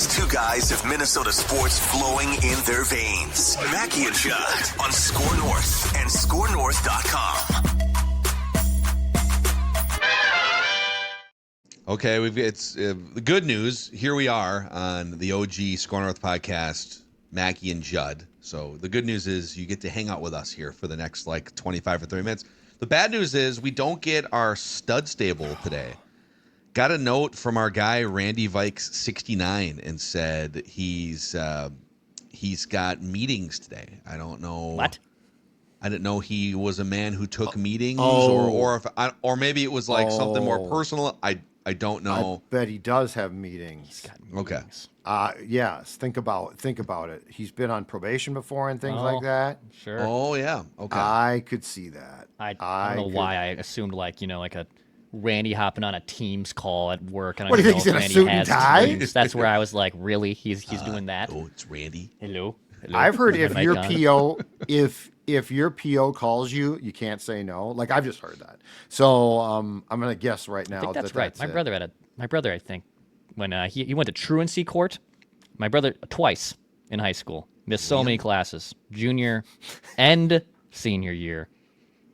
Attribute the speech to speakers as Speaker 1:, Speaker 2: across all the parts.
Speaker 1: It's two guys of Minnesota sports flowing in their veins. Mackey and Judd on Score North and ScoreNorth.com.
Speaker 2: Okay, it's the good news. Here we are on the OG Score North podcast, Mackey and Judd. So the good news is you get to hang out with us here for the next 25 or 30 minutes. The bad news is we don't get our stud stable today. Got a note from our guy Randy Vikes 69 and said he's got meetings today. I don't know
Speaker 3: what.
Speaker 2: I didn't know he was a man who took meetings, or maybe it was something more personal. I don't know.
Speaker 4: I bet he does have meetings.
Speaker 2: Okay.
Speaker 4: Yes. Think about it. He's been on probation before and things like that.
Speaker 3: Sure.
Speaker 2: Oh yeah. Okay.
Speaker 4: I could see that.
Speaker 3: I don't know why I assumed like a Randy hopping on a Teams call at work. And
Speaker 4: what do you think? He's in a suit and tie?
Speaker 3: That's where I was like, really? He's doing that?
Speaker 2: Oh, it's Randy.
Speaker 3: Hello.
Speaker 4: I've heard if your PO if your PO calls you, you can't say no. Like I've just heard that. So I'm gonna guess right now.
Speaker 3: I think that's right. My brother, I think, when he went to truancy court. My brother twice in high school missed so many classes, junior and senior year.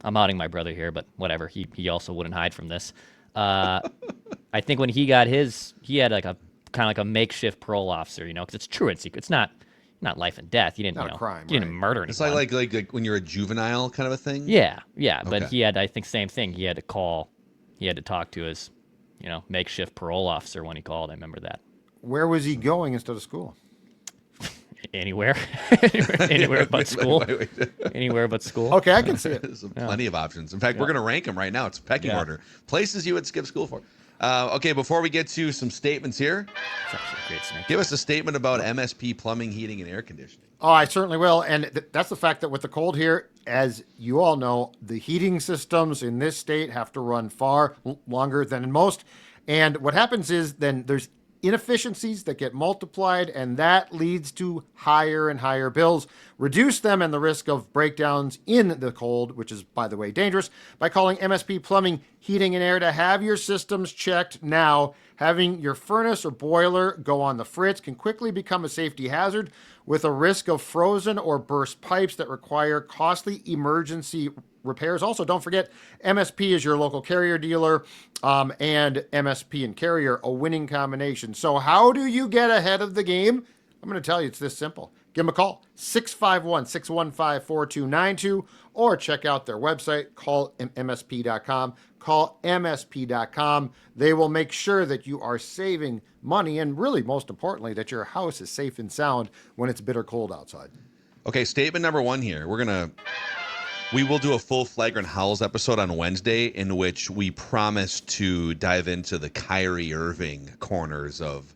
Speaker 3: I'm outing my brother here, but whatever. He also wouldn't hide from this. I think when he got his, he had like a kind of like a makeshift parole officer, because it's truancy. It's not life and death. You didn't,
Speaker 4: not a crime,
Speaker 3: you didn't murder anyone.
Speaker 2: It's like when you're a juvenile kind of a thing.
Speaker 3: Yeah. But
Speaker 2: Okay.
Speaker 3: he had, I think, same thing. He had to talk to his, makeshift parole officer when he called. I remember that.
Speaker 4: Where was he going instead of school?
Speaker 3: Anywhere but school. Anywhere but school.
Speaker 4: Okay, I can see it.
Speaker 2: There's plenty of options. In fact, we're going to rank them right now. It's a pecking order. Places you would skip school for. Okay, before we get to some statements here,
Speaker 3: It's actually a great snake.
Speaker 2: give us a statement about MSP plumbing, heating, and air conditioning.
Speaker 4: Oh, I certainly will. And that's the fact that with the cold here, as you all know, the heating systems in this state have to run far longer than in most. And what happens is then there's inefficiencies that get multiplied, and that leads to higher and higher bills. Reduce them and the risk of breakdowns in the cold, which is, by the way, dangerous, by calling MSP Plumbing, Heating, and Air to have your systems checked now. Having your furnace or boiler go on the fritz can quickly become a safety hazard with a risk of frozen or burst pipes that require costly emergency repairs. Also, don't forget, MSP is your local carrier dealer, and MSP and carrier, a winning combination. So how do you get ahead of the game? I'm going to tell you, it's this simple. Give them a call, 651-615-4292, or check out their website, call MSP.com. Call MSP.com. They will make sure that you are saving money, and really, most importantly, that your house is safe and sound when it's bitter cold outside.
Speaker 2: Okay, statement number one here. We will do a full Flagrant Howls episode on Wednesday in which we promise to dive into the Kyrie Irving corners of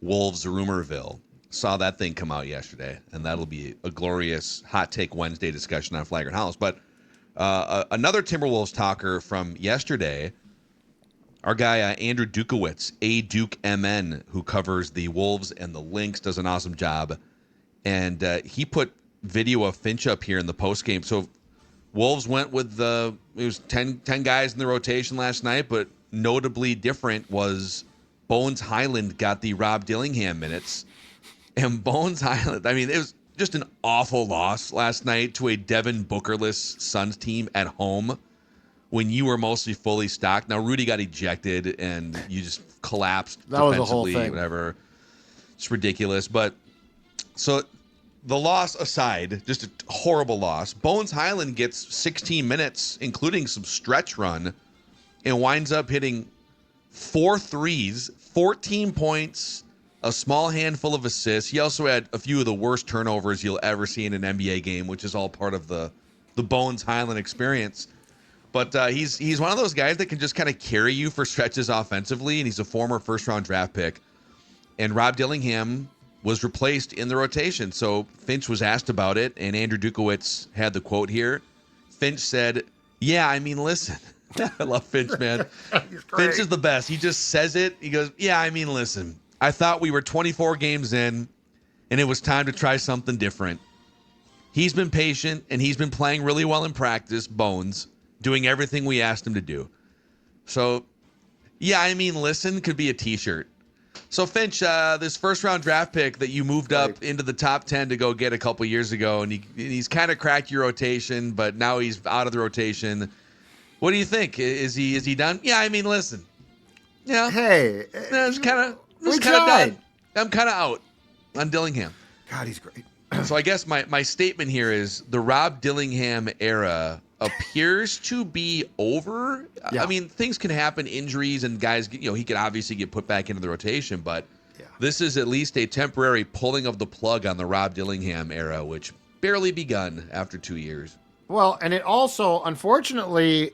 Speaker 2: Wolves Rumorville. Saw that thing come out yesterday, and that'll be a glorious Hot Take Wednesday discussion on Flagrant Howls. But another Timberwolves talker from yesterday, our guy Andrew Dukowitz, A Duke MN, who covers the Wolves and the Lynx, does an awesome job. And he put video of Finch up here in the postgame. So Wolves went with it was 10 guys in the rotation last night, but notably different was Bones Highland got the Rob Dillingham minutes. And Bones Highland, it was just an awful loss last night to a Devin Bookerless Suns team at home when you were mostly fully stocked. Now, Rudy got ejected, and you just collapsed
Speaker 4: that was
Speaker 2: defensively,
Speaker 4: the whole thing.
Speaker 2: Whatever. It's ridiculous. But so the loss aside, just a horrible loss. Bones Highland gets 16 minutes, including some stretch run, and winds up hitting 4 threes, 14 points, a small handful of assists. He also had a few of the worst turnovers you'll ever see in an NBA game, which is all part of the Bones Highland experience. But he's one of those guys that can just kind of carry you for stretches offensively, and he's a former first-round draft pick. And Rob Dillingham was replaced in the rotation. So Finch was asked about it, and Andrew Dukowitz had the quote here. Finch said, listen. I love Finch, man. Finch is the best. He just says it. He goes, listen. I thought we were 24 games in, and it was time to try something different. He's been patient, and he's been playing really well in practice, Bones, doing everything we asked him to do. So, listen could be a T-shirt. So Finch, this first-round draft pick that you moved up into the top 10 to go get a couple years ago, and he's kind of cracked your rotation, but now he's out of the rotation. What do you think? Is he done? Yeah, I mean, listen. Yeah.
Speaker 4: Hey,
Speaker 2: It's kind of
Speaker 4: we
Speaker 2: done.
Speaker 4: tried.
Speaker 2: I'm kind of out on Dillingham.
Speaker 4: God, he's great.
Speaker 2: So I guess my statement here is the Rob Dillingham era appears to be over.
Speaker 4: Yeah.
Speaker 2: I mean, things can happen, injuries, and guys, he could obviously get put back into the rotation, but this is at least a temporary pulling of the plug on the Rob Dillingham era, which barely begun after 2 years.
Speaker 4: Well, and it also, unfortunately,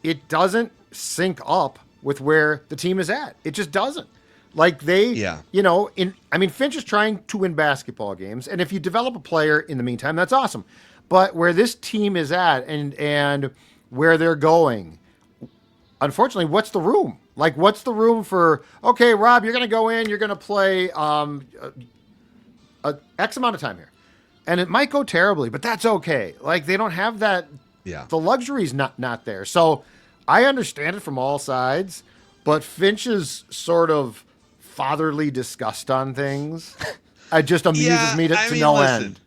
Speaker 4: it doesn't sync up with where the team is at. It just doesn't. Like Finch is trying to win basketball games, and if you develop a player in the meantime, that's awesome. But where this team is at and where they're going, unfortunately, what's the room? Like, what's the room for, okay, Rob, you're going to go in, you're going to play X amount of time here. And it might go terribly, but that's okay. Like, they don't have that.
Speaker 2: Yeah.
Speaker 4: The luxury's not there. So I understand it from all sides, but Finch's sort of fatherly disgust on things just amuses me to no end.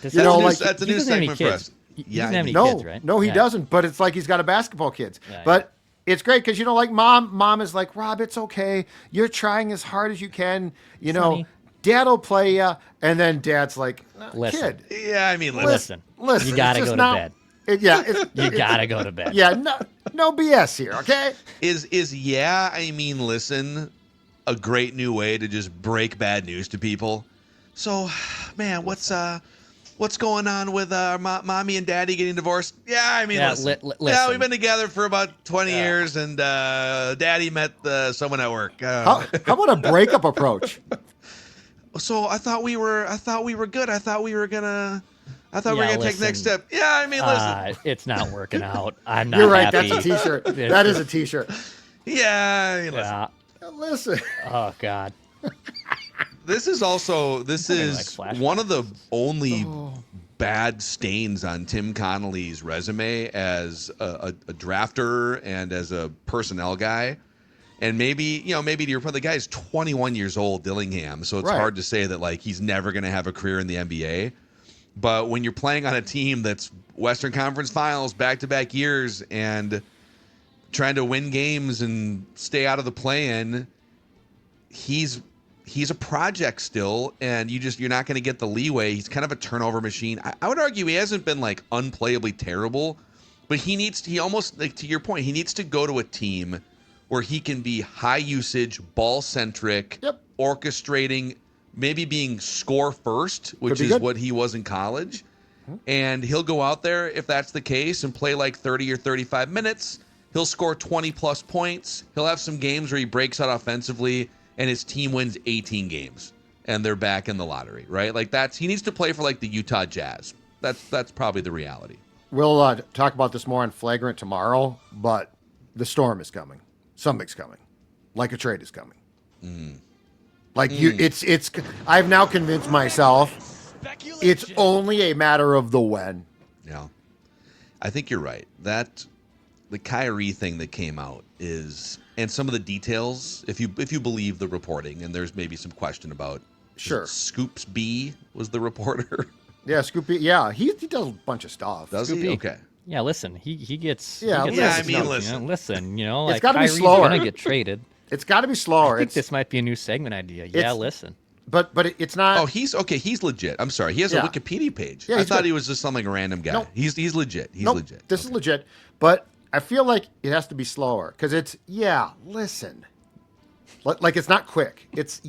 Speaker 2: That's a new segment for us.
Speaker 3: He doesn't have any
Speaker 4: no,
Speaker 3: kids, right?
Speaker 4: No, he doesn't. But it's like he's got a basketball kids. But it's great because like mom is like, Rob, it's okay. You're trying as hard as you can.
Speaker 3: Sonny.
Speaker 4: Dad'll play you. And then dad's like,
Speaker 3: Listen.
Speaker 4: kid.
Speaker 2: Yeah, I mean, listen.
Speaker 3: You gotta go to bed. You gotta go to bed.
Speaker 4: Yeah, no BS here, okay?
Speaker 2: Listen, a great new way to just break bad news to people. So, man, what's going on with mommy and daddy getting divorced? Yeah, listen. Yeah, we've been together for about 20 years, and daddy met someone at work.
Speaker 4: How about a breakup approach?
Speaker 2: So I thought we were good. I thought we were gonna take the next step. Yeah, listen.
Speaker 3: It's not working out. I'm not.
Speaker 4: You're right.
Speaker 3: Happy.
Speaker 4: That's a T-shirt. That is a T-shirt.
Speaker 2: Yeah.
Speaker 4: Listen.
Speaker 3: Oh God.
Speaker 2: This is one of the only bad stains on Tim Connolly's resume as a drafter and as a personnel guy. And maybe to your point, the guy's 21 years old, Dillingham, so it's hard to say that he's never going to have a career in the NBA. But when you're playing on a team that's Western Conference Finals back-to-back years and trying to win games and stay out of the play-in, he's a project still, and you're not going to get the leeway. He's kind of a turnover machine. I would argue he hasn't been unplayably terrible, but he almost, to your point, he needs to go to a team where he can be high usage, ball centric, orchestrating, maybe being score first, which is what he was in college. And he'll go out there, if that's the case, and play 30 or 35 minutes. He'll score 20 plus points. He'll have some games where he breaks out offensively and his team wins 18 games and they're back in the lottery, right? He needs to play for the Utah Jazz. That's probably the reality.
Speaker 4: We'll talk about this more on Flagrant tomorrow, but the storm is coming. Something's coming. A trade is coming. It's I've now convinced myself it's only a matter of the when.
Speaker 2: Yeah. I think you're right. The Kyrie thing that came out and some of the details, if you believe the reporting, and there's maybe some question about Scoops B was the reporter.
Speaker 4: Yeah, Scoop B. Yeah, he does a bunch of stuff.
Speaker 2: Does he? Okay.
Speaker 3: Yeah, listen, he gets.
Speaker 2: Listen.
Speaker 3: Listen,
Speaker 4: it's got to be
Speaker 3: Kyrie's
Speaker 4: slower.
Speaker 3: Gonna get traded.
Speaker 4: It's got to be slower.
Speaker 3: I think this might be a new segment idea. Yeah, listen.
Speaker 4: But it's not.
Speaker 2: Oh, he's okay. He's legit. I'm sorry. He has a Wikipedia page.
Speaker 4: Yeah,
Speaker 2: I thought he was just some random guy.
Speaker 4: No.
Speaker 2: He's legit. He's
Speaker 4: nope,
Speaker 2: legit.
Speaker 4: This is legit. But I feel like it has to be slower because it's listen. It's not quick. It's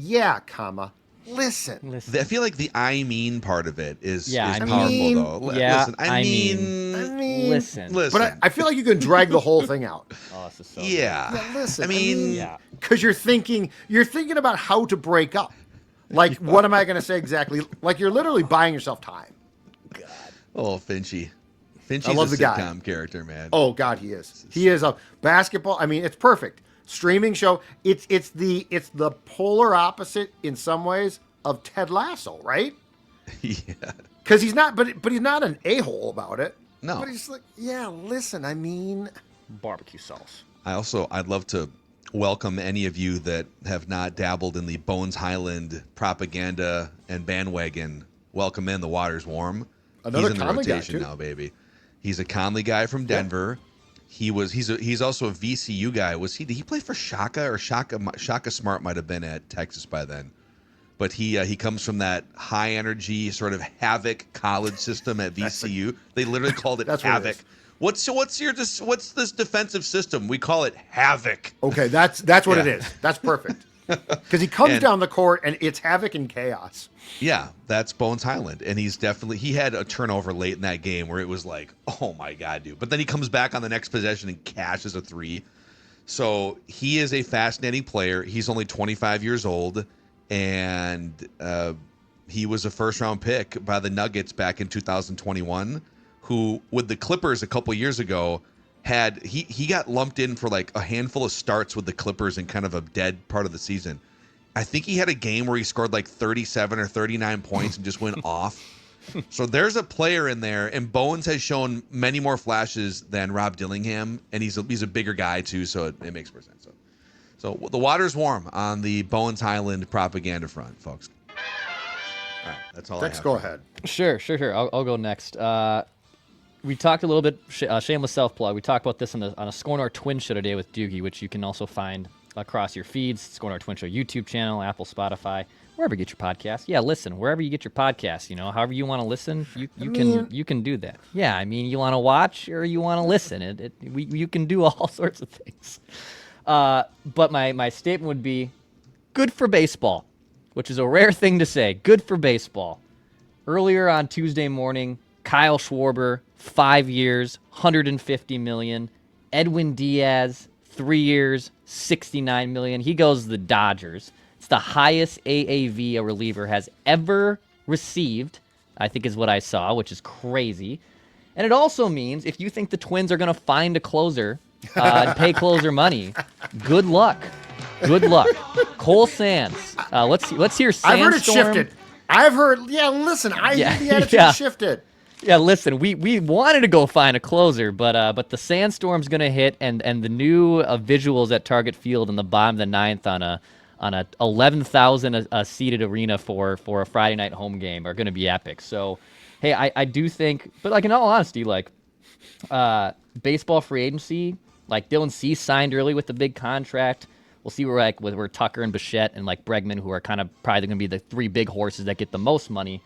Speaker 4: listen.
Speaker 2: I feel like the I mean part of it is powerful though.
Speaker 3: Yeah,
Speaker 2: listen.
Speaker 4: But I feel like you can drag the whole thing out.
Speaker 3: Oh, this is so
Speaker 4: listen.
Speaker 3: yeah.
Speaker 4: Because you're thinking about how to break up. What am I going to say exactly? You're literally buying yourself time.
Speaker 2: God. Oh, Finchy's
Speaker 4: I love
Speaker 2: a
Speaker 4: the
Speaker 2: sitcom
Speaker 4: guy.
Speaker 2: character, man.
Speaker 4: Oh God, he is. He is a basketball. It's perfect. Streaming show. It's the polar opposite in some ways of Ted Lasso, right?
Speaker 2: Yeah.
Speaker 4: Because he's not, but he's not an a-hole about it.
Speaker 2: No.
Speaker 4: But he's listen.
Speaker 3: Barbecue sauce.
Speaker 2: I'd love to welcome any of you that have not dabbled in the Bones Highland propaganda and bandwagon. Welcome in. The water's warm.
Speaker 4: Another
Speaker 2: He's in the
Speaker 4: Conley guy,
Speaker 2: rotation
Speaker 4: too.
Speaker 2: now, baby. He's a Conley guy from Denver. Yeah. He's also a VCU guy. Did he play for Shaka or Shaka Smart might have been at Texas by then. But he comes from that high energy sort of Havoc college system at VCU. They literally called it Havoc. What's this defensive system? We call it Havoc.
Speaker 4: Okay, that's what it is. That's perfect. Because he comes down the court and it's havoc and chaos.
Speaker 2: Yeah, that's Bones Highland, and he had a turnover late in that game where it was like, oh my god, dude. But then he comes back on the next possession and cashes a three. So he is a fascinating player. He's only 25 years old, and he was a first-round pick by the Nuggets back in 2021. Who, with the Clippers a couple years ago, he got lumped in for like a handful of starts with the Clippers in kind of a dead part of the season. I think he had a game where he scored like 37 or 39 points and just went off. So there's a player in there, and Bones has shown many more flashes than Rob Dillingham, and he's a bigger guy too, so it makes more sense. So the water's warm on the Bones Highland propaganda front, folks. All right, that's all.
Speaker 4: Dex,
Speaker 2: I have.
Speaker 4: go ahead.
Speaker 3: Sure. I'll go next. We talked a little bit, shameless self-plug. We talked about this on a Score North Twin Show today with Doogie, which you can also find across your feeds. Score North Twin Show YouTube channel, Apple, Spotify, wherever you get your podcasts. Yeah, listen, wherever you get your podcasts, however you want to listen, you can do that. Yeah, I mean, you want to watch or you want to listen. You can do all sorts of things. But my statement would be, good for baseball, which is a rare thing to say. Good for baseball. Earlier on Tuesday morning, Kyle Schwarber, 5 years, $150 million. Edwin Diaz, 3 years, $69 million. He goes to the Dodgers. It's the highest AAV a reliever has ever received, I think is what I saw, which is crazy. And it also means if you think the Twins are going to find a closer and pay closer money, good luck. Good luck. Cole Sands. Let's hear Sandstorm.
Speaker 4: I've heard it shifted. Listen, I hear the attitude shifted.
Speaker 3: Yeah, listen, we wanted to go find a closer, but the Sandstorm's going to hit, and the new visuals at Target Field in the bottom of the ninth on a 11,000 seated arena for a Friday night home game are going to be epic. So, hey, I do think, but like in all honesty, like baseball free agency, like Dylan Cease signed early with the big contract. We'll see where Tucker and Bichette and like Bregman, who are kind of probably going to be the three big horses that get the most money.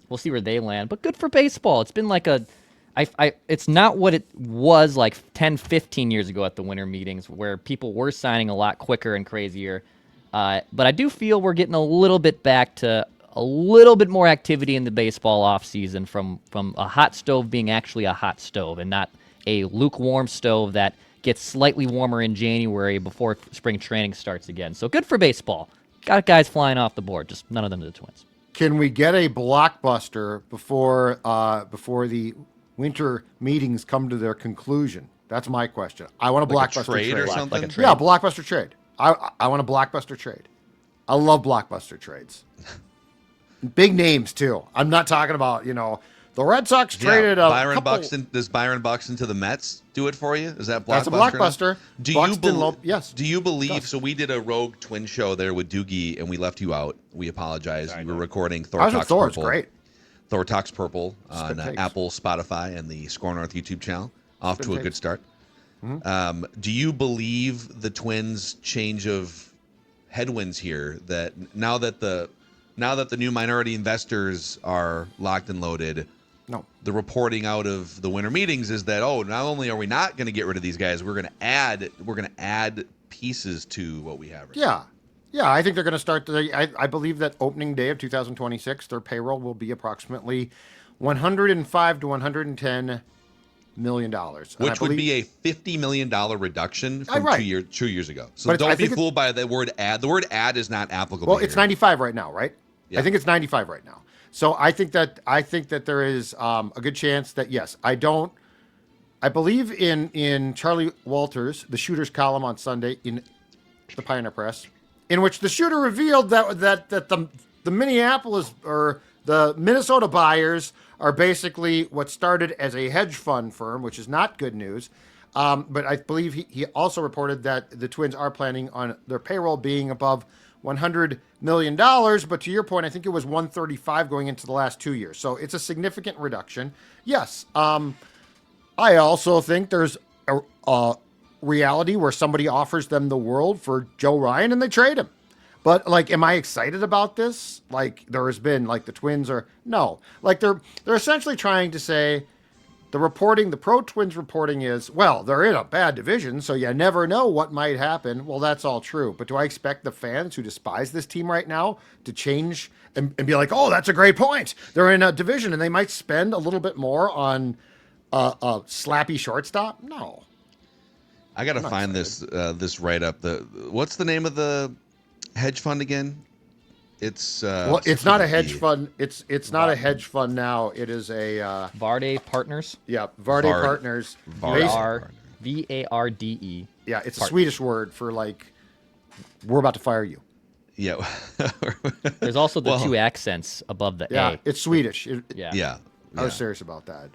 Speaker 3: We'll see where they land, but good for baseball. It's been like it's not what it was like 10, 15 years ago at the winter meetings where people were signing a lot quicker and crazier. But I do feel we're getting a little bit back to a little bit more activity in the baseball offseason from a hot stove being actually a hot stove and not a lukewarm stove that gets slightly warmer in January before spring training starts again. So good for baseball. Got guys flying off the board, just none of them to the Twins.
Speaker 4: Can we get a blockbuster before the winter meetings come to their conclusion? That's my question. I want a blockbuster trade
Speaker 2: or something.
Speaker 3: Like a trade.
Speaker 4: Yeah, blockbuster trade. I want a blockbuster trade. I love blockbuster trades. Big names too. I'm not talking about the Red Sox traded
Speaker 2: Byron Buxton. Does Byron Buxton to the Mets do it for you? Is that blockbuster?
Speaker 4: That's a blockbuster.
Speaker 2: Yes. Do you believe? So we did a Rogue Twin show there with Doogie, and we left you out. We apologize. We were recording Thor Talks
Speaker 4: Thor.
Speaker 2: Purple.
Speaker 4: It's great.
Speaker 2: Thor Talks Purple on Apple, Spotify, and the Score North YouTube channel. Off to a good start. Mm-hmm. Do you believe the Twins' change of headwinds here? That now that the new minority investors are locked and loaded.
Speaker 4: No.
Speaker 2: The reporting out of the winter meetings is that not only are we not going to get rid of these guys, we're going to add pieces to what we have.
Speaker 4: Yeah. I think they're going to start. I believe that opening day of 2026, their payroll will be approximately $105 to $110 million,
Speaker 2: which would be a $50 million reduction from 2 years ago. So
Speaker 4: but
Speaker 2: don't be fooled by the word "ad." The word "ad" is not applicable.
Speaker 4: Well, it's 95 right now, right? Yeah. I think it's 95 right now. So I think that there is a good chance that yes, I believe in Charlie Walters, the Shooter's column on Sunday in the Pioneer Press, in which the Shooter revealed that the Minneapolis or the Minnesota buyers are basically what started as a hedge fund firm, which is not good news. But I believe he also reported that the Twins are planning on their payroll being above $100 million. But to your point, I think it was 135 going into the last 2 years. So it's a significant reduction. Yes. I also think there's a reality where somebody offers them the world for Joe Ryan and they trade him. But like, am I excited about this? Like, there has been like the Twins are no, like they're essentially trying to say the pro Twins reporting is, well, they're in a bad division, so you never know what might happen. Well, that's all true. But do I expect the fans who despise this team right now to change and be like, oh, that's a great point. They're in a division and they might spend a little bit more on a slappy shortstop? No.
Speaker 2: I got to find this write up. What's the name of the hedge fund again? It's
Speaker 4: well, it's not a hedge fund. It's not a hedge fund now. It is a
Speaker 3: Varde Partners.
Speaker 4: Yeah, Varde Partners.
Speaker 3: Varde.
Speaker 4: Yeah, it's a Swedish word for like we're about to fire you.
Speaker 2: Yeah.
Speaker 3: There's also the two accents above the
Speaker 4: A.
Speaker 3: A.
Speaker 4: It's Swedish.
Speaker 2: Yeah.
Speaker 4: I was serious about that.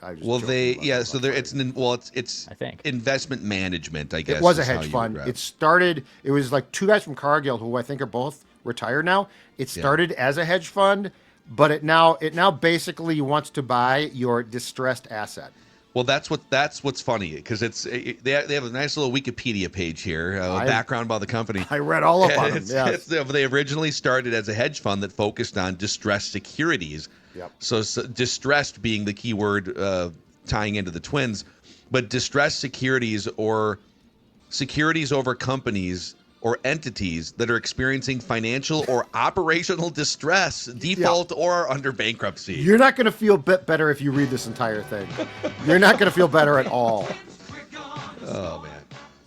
Speaker 2: It's
Speaker 3: I think
Speaker 2: investment management, I guess.
Speaker 4: It was a hedge fund. It was like two guys from Cargill who I think are both retired now. It started as a hedge fund, but it now basically wants to buy your distressed asset.
Speaker 2: Well, that's what's funny because they have a nice little Wikipedia page here, background about the company.
Speaker 4: I read all up on them.
Speaker 2: They originally started as a hedge fund that focused on distressed securities.
Speaker 4: Yep.
Speaker 2: So distressed being the key word tying into the Twins, but distressed securities or securities over companies or entities that are experiencing financial or operational distress, default, or are under bankruptcy.
Speaker 4: You're not going to feel better if you read this entire thing. You're not going to feel better at all.
Speaker 2: Oh, man.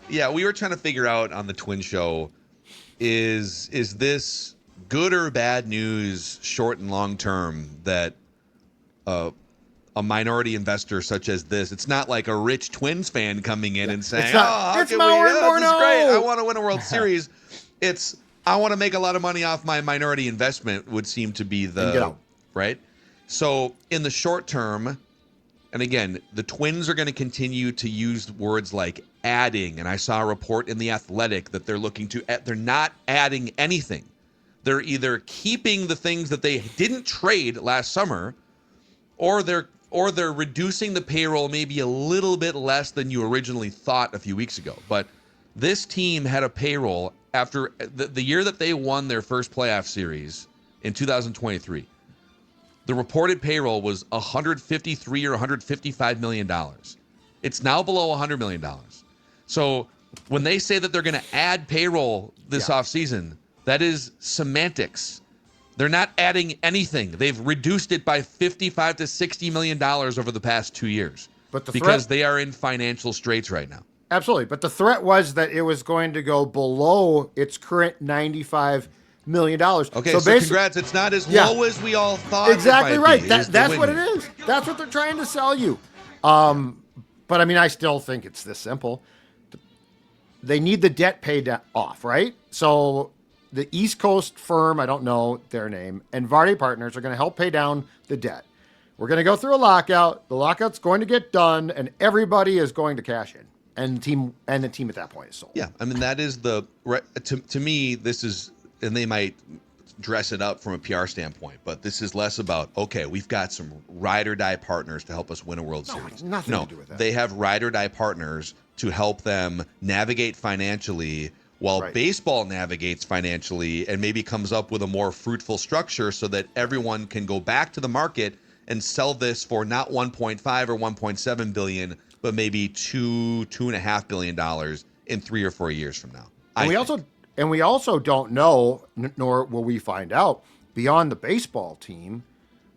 Speaker 2: Yeah, we were trying to figure out on the Twin Show, is this good or bad news short and long term that a minority investor such as this, it's not like a rich Twins fan coming in and saying, this is great, I want to win a World Series. It's, I want to make a lot of money off my minority investment would seem to be right? So in the short term, and again, the Twins are going to continue to use words like adding, and I saw a report in The Athletic that they're not adding anything. They're either keeping the things that they didn't trade last summer, or they're reducing the payroll maybe a little bit less than you originally thought a few weeks ago. But this team had a payroll after the year that they won their first playoff series in 2023. The reported payroll was $153 or $155 million. It's now below $100 million. So when they say that they're going to add payroll this offseason, that is semantics. They're not adding anything. They've reduced it by $55 to $60 million over the past 2 years. Because they are in financial straits right now.
Speaker 4: Absolutely. But the threat was that it was going to go below its current $95 million.
Speaker 2: Okay, so congrats. It's not as low as we all thought.
Speaker 4: Exactly right. That's what it is. That's what they're trying to sell you. But I mean, I still think it's this simple. They need the debt paid off, right? So the East Coast firm, I don't know their name, and Varde Partners are going to help pay down the debt. We're going to go through a lockout. The lockout's going to get done, and everybody is going to cash in. And the team at that point is sold.
Speaker 2: Yeah, I mean, that is to me, this is, and they might dress it up from a PR standpoint, but this is less about, okay, we've got some ride or die partners to help us win a World Series.
Speaker 4: Nothing to do with that.
Speaker 2: They have ride or die partners to help them navigate financially while baseball navigates financially and maybe comes up with a more fruitful structure so that everyone can go back to the market and sell this for not 1.5 or 1.7 billion, but maybe $2.5 billion in 3 or 4 years from now.
Speaker 4: And we also don't know, nor will we find out, beyond the baseball team,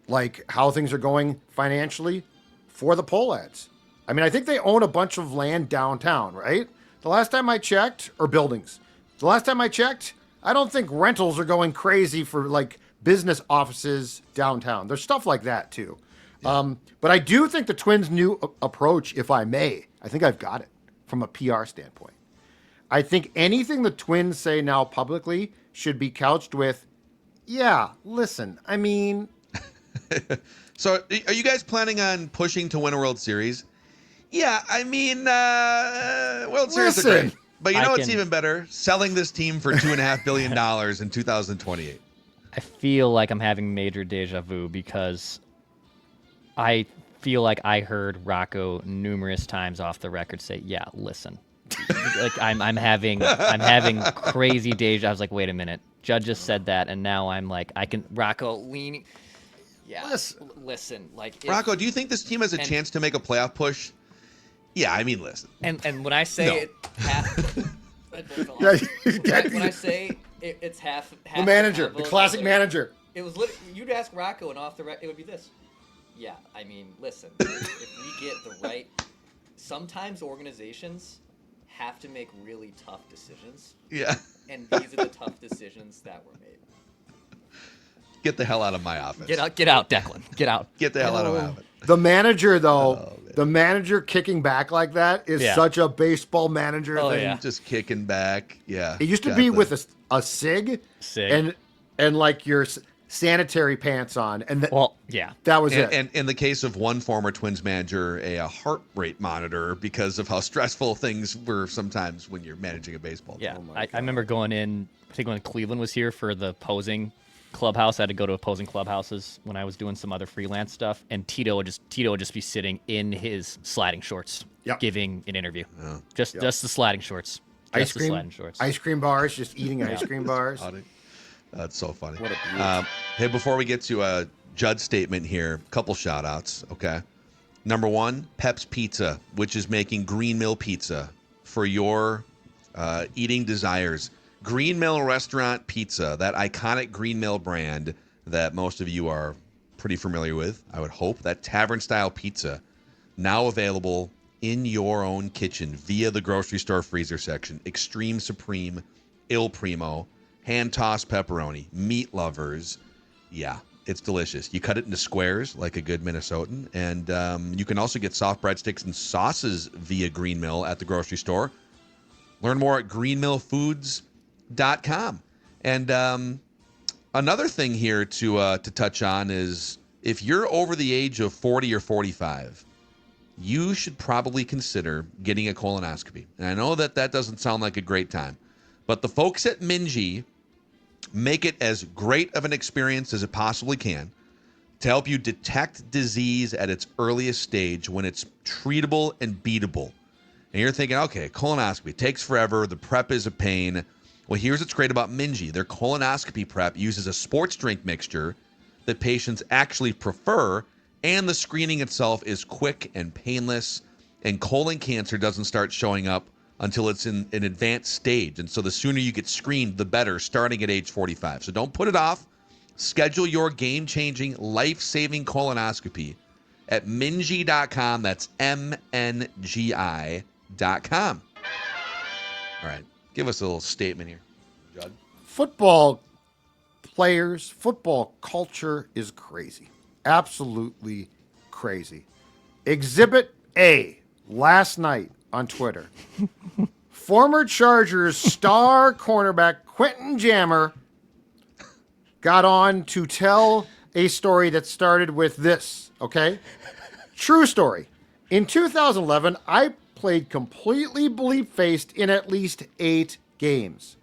Speaker 4: like how things are going financially for the Pohlads. I mean, I think they own a bunch of land downtown, right? The last time I checked, or buildings. The last time I checked, I don't think rentals are going crazy for like business offices downtown. There's stuff like that too. Yeah. But I do think the Twins' new approach, if I may, I think I've got it from a PR standpoint. I think anything the Twins say now publicly should be couched with, yeah, listen, I mean.
Speaker 2: So are you guys planning on pushing to win a World Series? Yeah, I mean, World Series are
Speaker 4: Listen.
Speaker 2: great. But you
Speaker 3: I
Speaker 2: know what's
Speaker 3: can-
Speaker 2: even better? Selling this team for $2.5 billion in 2028.
Speaker 3: I feel like I'm having major deja vu because I feel like I heard Rocco numerous times off the record say, "Yeah, listen." Like I'm having crazy deja. I was like, "Wait a minute." Judd just said that, and now I'm like, I can Rocco leaning. Yeah, listen. Like
Speaker 2: Rocco, do you think this team has a chance to make a playoff push? Yeah, I mean, listen.
Speaker 3: And when I say
Speaker 2: No.
Speaker 3: it, half.
Speaker 4: When
Speaker 3: I say it's half.
Speaker 4: The manager, the classic manager.
Speaker 3: It was you'd ask Rocco, and off the it would be this. Yeah, I mean, listen. if we get the right, sometimes organizations have to make really tough decisions,
Speaker 2: Yeah.
Speaker 3: and these are the tough decisions that were made.
Speaker 2: Get the hell out of my office.
Speaker 3: Get out, Declan. Get out.
Speaker 2: Get the hell out of my office.
Speaker 4: The manager, though, the manager kicking back like that is such a baseball manager thing.
Speaker 3: Yeah.
Speaker 2: Just kicking back. Yeah.
Speaker 4: It used to be with a cig, and like your sanitary pants on, and that was it.
Speaker 2: And in the case of one former Twins manager, a heart rate monitor because of how stressful things were sometimes when you're managing a baseball team.
Speaker 3: Yeah, I remember going in. I think when Cleveland was here for the posing clubhouse, I had to go to opposing clubhouses when I was doing some other freelance stuff, and Tito would just be sitting in his sliding shorts, giving an interview. Just the sliding shorts.
Speaker 4: Ice cream bars, just eating ice cream bars.
Speaker 2: That's so funny.
Speaker 4: What a beauty.
Speaker 2: Hey, before we get to a Judd statement here, a couple shout outs, okay? Number one, Pep's Pizza, which is making Green Mill Pizza for your eating desires. Green Mill Restaurant Pizza, that iconic Green Mill brand that most of you are pretty familiar with, I would hope. That tavern-style pizza, now available in your own kitchen via the grocery store freezer section. Extreme Supreme, Il Primo, hand-tossed pepperoni, meat lovers. Yeah, it's delicious. You cut it into squares like a good Minnesotan, and you can also get soft breadsticks and sauces via Green Mill at the grocery store. Learn more at greenmillfoods.com. And another thing here to touch on is if you're over the age of 40 or 45, you should probably consider getting a colonoscopy. And I know that doesn't sound like a great time, but the folks at Minji make it as great of an experience as it possibly can to help you detect disease at its earliest stage when it's treatable and beatable. And you're thinking, okay, colonoscopy takes forever. The prep is a pain. Well, here's what's great about Minji. Their colonoscopy prep uses a sports drink mixture that patients actually prefer, and the screening itself is quick and painless, and colon cancer doesn't start showing up until it's in an advanced stage. And so the sooner you get screened, the better, starting at age 45. So don't put it off. Schedule your game-changing, life-saving colonoscopy at Minji.com. That's MNGI.com. All right. Give us a little statement here, Judd.
Speaker 4: Football players, football culture is crazy. Absolutely crazy. Exhibit A, last night on Twitter. Former Chargers star cornerback Quentin Jammer got on to tell a story that started with this, okay? True story. In 2011, I played completely bleep-faced in at least 8 games.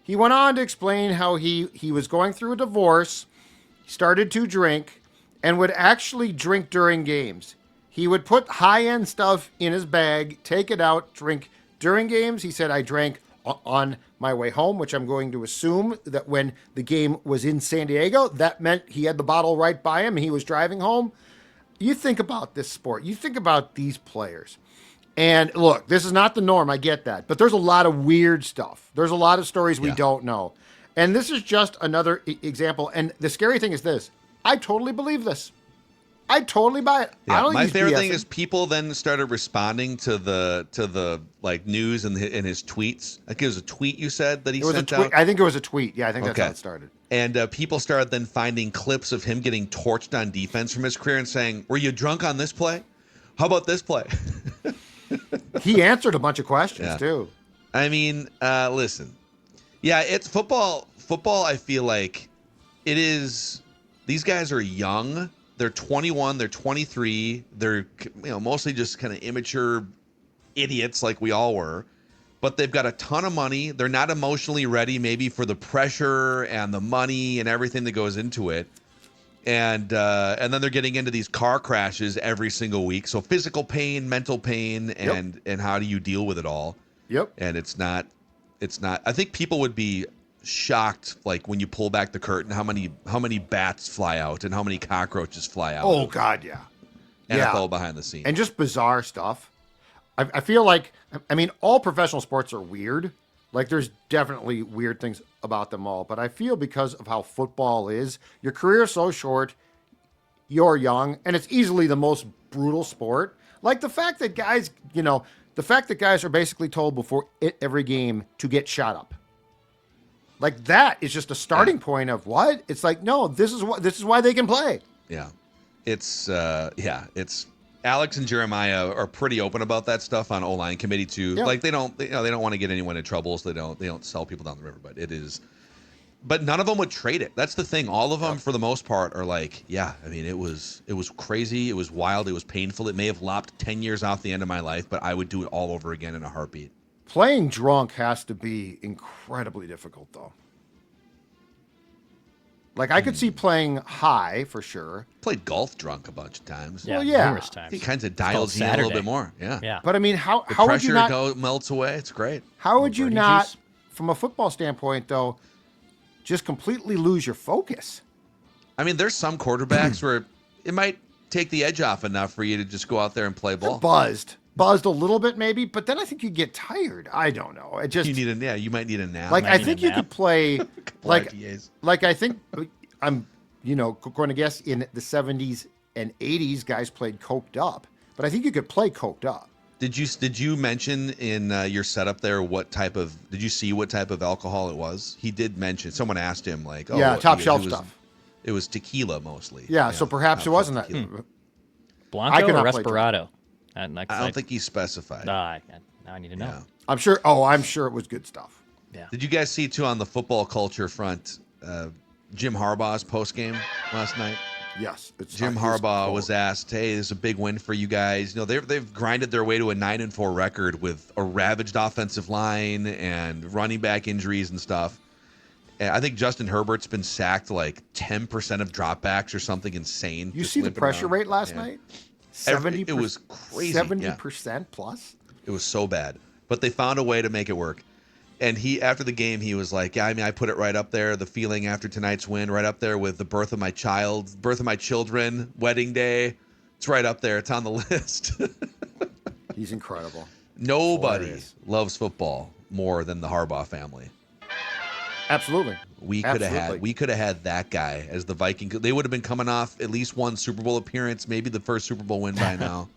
Speaker 4: He went on to explain how he was going through a divorce, started to drink, and would actually drink during games. He would put high-end stuff in his bag, take it out, drink during games. He said, I drank on my way home, which I'm going to assume that when the game was in San Diego, that meant he had the bottle right by him and he was driving home. You think about this sport. You think about these players. And look, this is not the norm. I get that. But there's a lot of weird stuff. There's a lot of stories we don't know. And this is just another example. And the scary thing is this. I totally believe this. I totally buy it.
Speaker 2: Yeah,
Speaker 4: I don't
Speaker 2: my
Speaker 4: use
Speaker 2: favorite
Speaker 4: BS.
Speaker 2: thing is people then started responding to the like news in his tweets. I think it was a tweet you said that he sent out.
Speaker 4: I think it was a tweet. Yeah, I think that's how it started.
Speaker 2: And people started then finding clips of him getting torched on defense from his career and saying, "Were you drunk on this play? How about this play?"
Speaker 4: He answered a bunch of questions too.
Speaker 2: I mean, listen, yeah, it's football. Football, I feel like it is. These guys are young. They're 21. They're 23. They're mostly just kind of immature idiots like we all were. But they've got a ton of money. They're not emotionally ready, maybe for the pressure and the money and everything that goes into it. And then they're getting into these car crashes every single week. So physical pain, mental pain, and how do you deal with it all?
Speaker 4: Yep.
Speaker 2: And it's not. I think people would be shocked, like when you pull back the curtain, how many bats fly out and how many cockroaches fly out.
Speaker 4: Oh God, yeah.
Speaker 2: NFL behind the scenes.
Speaker 4: And just bizarre stuff. I feel like, I mean, all professional sports are weird. Like, there's definitely weird things about them all. But I feel because of how football is, your career is so short, you're young, and it's easily the most brutal sport. Like, the fact that guys are basically told before every game to get shot up. Like, that is just a starting point of what? It's like, no, this is why they can play.
Speaker 2: Yeah. It's Alex and Jeremiah are pretty open about that stuff on O-line committee too.
Speaker 4: Yeah.
Speaker 2: Like they don't want to get anyone in trouble, so they don't sell people down the river. But none of them would trade it. That's the thing. All of them, for the most part, are like, yeah. I mean, it was crazy. It was wild. It was painful. It may have lopped 10 years off the end of my life, but I would do it all over again in a heartbeat.
Speaker 4: Playing drunk has to be incredibly difficult, though. Like, I could see playing high for sure.
Speaker 2: Played golf drunk a bunch of times.
Speaker 3: Yeah,
Speaker 4: Well, yeah.
Speaker 3: numerous times.
Speaker 2: It kind of dials you in a little bit more. Yeah.
Speaker 3: Yeah.
Speaker 4: But I mean, how
Speaker 2: The
Speaker 4: would you
Speaker 2: pressure
Speaker 4: not?
Speaker 2: melts away. It's great.
Speaker 4: How would you
Speaker 3: birdie
Speaker 4: not,
Speaker 3: juice.
Speaker 4: from a football standpoint, though, just completely lose your focus?
Speaker 2: I mean, there's some quarterbacks where it might take the edge off enough for you to just go out there and play ball.
Speaker 4: Buzzed a little bit maybe, but then I think you get tired. I don't know. It just
Speaker 2: You might need a nap.
Speaker 4: like
Speaker 3: Might
Speaker 4: I
Speaker 3: need
Speaker 4: think
Speaker 3: a
Speaker 4: you
Speaker 3: nap.
Speaker 4: could play like
Speaker 2: IPAs.
Speaker 4: I think I'm going to guess in the 70s and 80s guys played coked up, but I think you could play coked up.
Speaker 2: Did you mention in your setup there did you see what type of alcohol it was? He did mention. Someone asked him like, "Oh,
Speaker 4: Yeah,
Speaker 2: what-"
Speaker 4: top
Speaker 2: he goes,
Speaker 4: shelf
Speaker 2: "It was-
Speaker 4: stuff.
Speaker 2: It was tequila mostly."
Speaker 4: Yeah, so perhaps
Speaker 2: top
Speaker 4: it wasn't
Speaker 2: shelf
Speaker 4: that.
Speaker 2: tequila.
Speaker 3: Blanco
Speaker 4: I could
Speaker 3: or
Speaker 4: not play
Speaker 3: Respirado?
Speaker 2: I don't think he specified.
Speaker 3: Now I need to know.
Speaker 2: Yeah.
Speaker 4: I'm sure it was good stuff.
Speaker 3: Yeah.
Speaker 2: Did you guys see too on the football culture front? Jim Harbaugh's post game last night.
Speaker 4: Yes, it's
Speaker 2: Jim
Speaker 4: his
Speaker 2: Harbaugh
Speaker 4: quote.
Speaker 2: was asked, "Hey, this is a big win for you guys. They've grinded their way to a 9-4 record with a ravaged offensive line and running back injuries and stuff. And I think Justin Herbert's been sacked like 10% of dropbacks or something insane.
Speaker 4: You
Speaker 2: just
Speaker 4: see the
Speaker 2: limping
Speaker 4: pressure
Speaker 2: around.
Speaker 4: rate last
Speaker 2: Yeah.
Speaker 4: night?
Speaker 2: It was crazy.
Speaker 4: 70% plus.
Speaker 2: It was so bad, but they found a way to make it work. And after the game, he was like, "Yeah, I mean, I put it right up there. The feeling after tonight's win, right up there with the birth of my children, wedding day. It's right up there. It's on the list."
Speaker 4: He's incredible.
Speaker 2: Nobody
Speaker 4: Hilarious.
Speaker 2: loves football more than the Harbaugh family.
Speaker 4: Absolutely.
Speaker 2: We could
Speaker 4: Absolutely.
Speaker 2: have had that guy as the Viking. They would have been coming off at least one Super Bowl appearance, maybe the first Super Bowl win by now.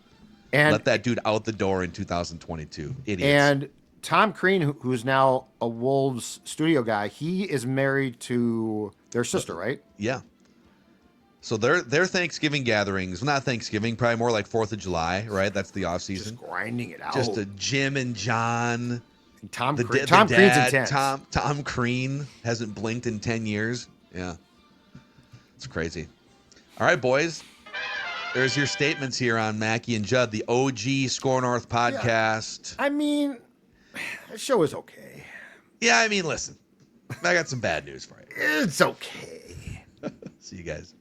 Speaker 4: And
Speaker 2: Let that dude out the door in 2022. Idiots.
Speaker 4: and Tom Crean, who's now a Wolves studio guy, he is married to their sister, right?
Speaker 2: Yeah. So their Thanksgiving gatherings, not Thanksgiving, probably more like 4th of July, right? That's the off
Speaker 4: Just
Speaker 2: season.
Speaker 4: grinding it out.
Speaker 2: Just a Jim and John.
Speaker 4: Tom
Speaker 2: The
Speaker 4: Crean's
Speaker 2: dad,
Speaker 4: intense.
Speaker 2: Tom Crean hasn't blinked in 10 years. Yeah. It's crazy. All right, boys. There's your statements here on Mackey and Judd, the OG Score North podcast.
Speaker 4: I mean, the show is okay.
Speaker 2: Yeah, I mean, listen, I got some bad news for you.
Speaker 4: It's okay.
Speaker 2: See you guys.